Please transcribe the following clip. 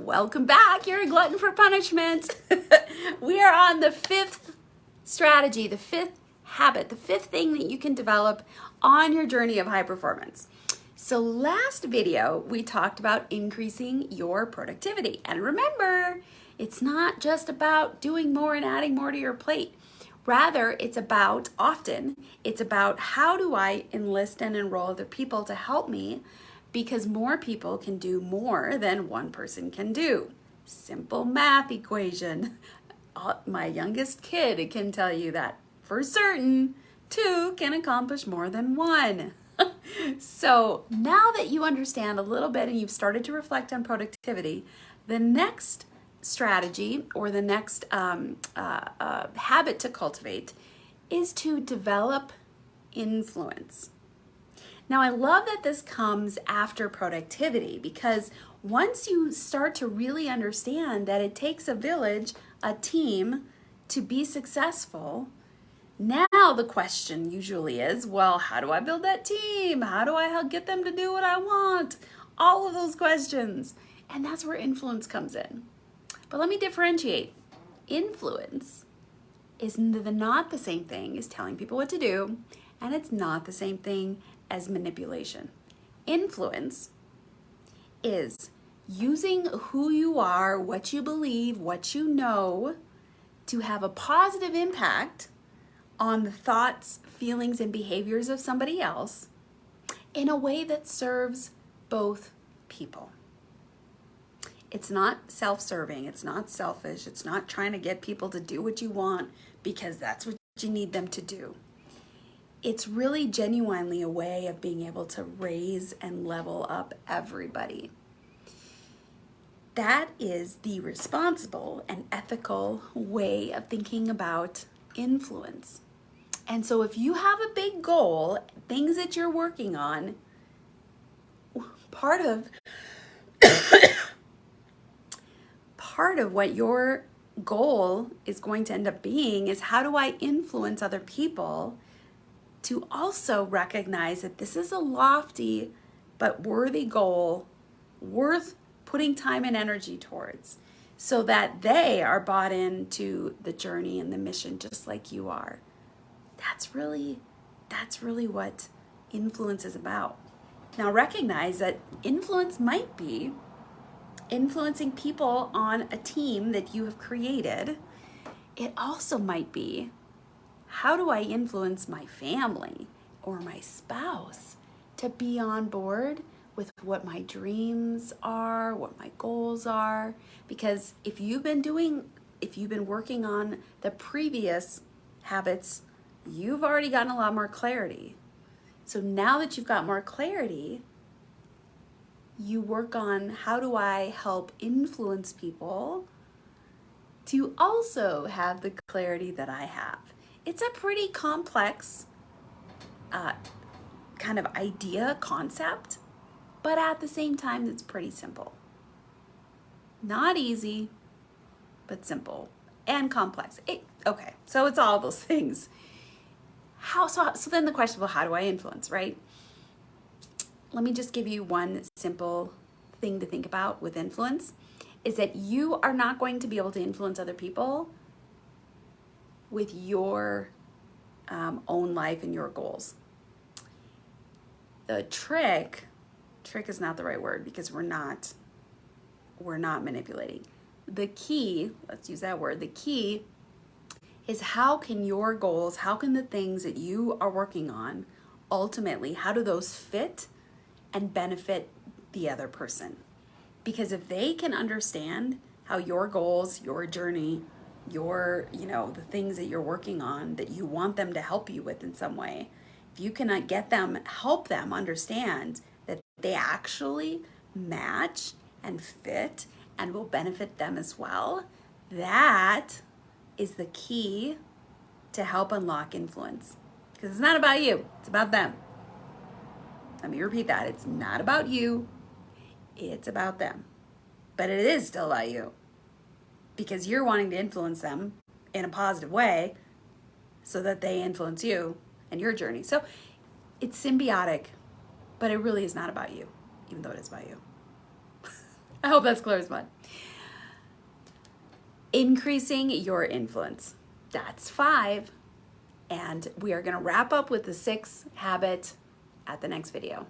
Welcome back. You're a glutton for punishment. We are on the fifth strategy, the fifth habit, the fifth thing that you can develop on your journey of high performance. So last video, we talked about increasing your productivity. And remember, it's not just about doing more and adding more to your plate. Rather, it's about how do I enlist and enroll other people to help me, because more people can do more than one person can do. Simple math equation. My youngest kid can tell you that for certain, two can accomplish more than one. So now that you understand a little bit and you've started to reflect on productivity, the next strategy or the next habit to cultivate is to develop influence. Now, I love that this comes after productivity, because once you start to really understand that it takes a village, a team, to be successful, now the question usually is, well, how do I build that team? How do I get them to do what I want? All of those questions. And that's where influence comes in. But let me differentiate. Influence is not the same thing as telling people what to do, and it's not the same thing as manipulation. Influence is using who you are, what you believe, what you know, to have a positive impact on the thoughts, feelings, and behaviors of somebody else in a way that serves both people. It's not self-serving, it's not selfish, it's not trying to get people to do what you want because that's what you need them to do. It's really genuinely a way of being able to raise and level up everybody. That is the responsible and ethical way of thinking about influence. And so if you have a big goal, things that you're working on, part of what your goal is going to end up being is, how do I influence other people to also recognize that this is a lofty but worthy goal, worth putting time and energy towards, so that they are bought into the journey and the mission just like you are. That's really what influence is about. Now recognize that influence might be influencing people on a team that you have created. It also might be, how do I influence my family or my spouse to be on board with what my dreams are, what my goals are? Because if you've been working on the previous habits, you've already gotten a lot more clarity. So now that you've got more clarity, you work on, how do I help influence people to also have the clarity that I have? It's a pretty complex kind of idea, concept, but at the same time, it's pretty simple. Not easy, but simple and complex. Okay, so it's all those things. So then the question, well, how do I influence, right? Let me just give you one simple thing to think about with influence, is that you are not going to be able to influence other people with your own life and your goals. The trick is not the right word, because we're not manipulating. The key, let's use that word, the key is, how can your goals, how can the things that you are working on, ultimately, how do those fit and benefit the other person? Because if they can understand how your goals, your journey, the things that you're working on, that you want them to help you with in some way, if you cannot help them understand that they actually match and fit and will benefit them as well, that is the key to help unlock influence. Because it's not about you, it's about them. Let me repeat that. It's not about you, it's about them. But it is still about you, because you're wanting to influence them in a positive way so that they influence you and your journey. So it's symbiotic, but it really is not about you, even though it is about you. I hope that's clear as mud. increasing your influence. That's 5. And we are going to wrap up with the 6th habit at the next video.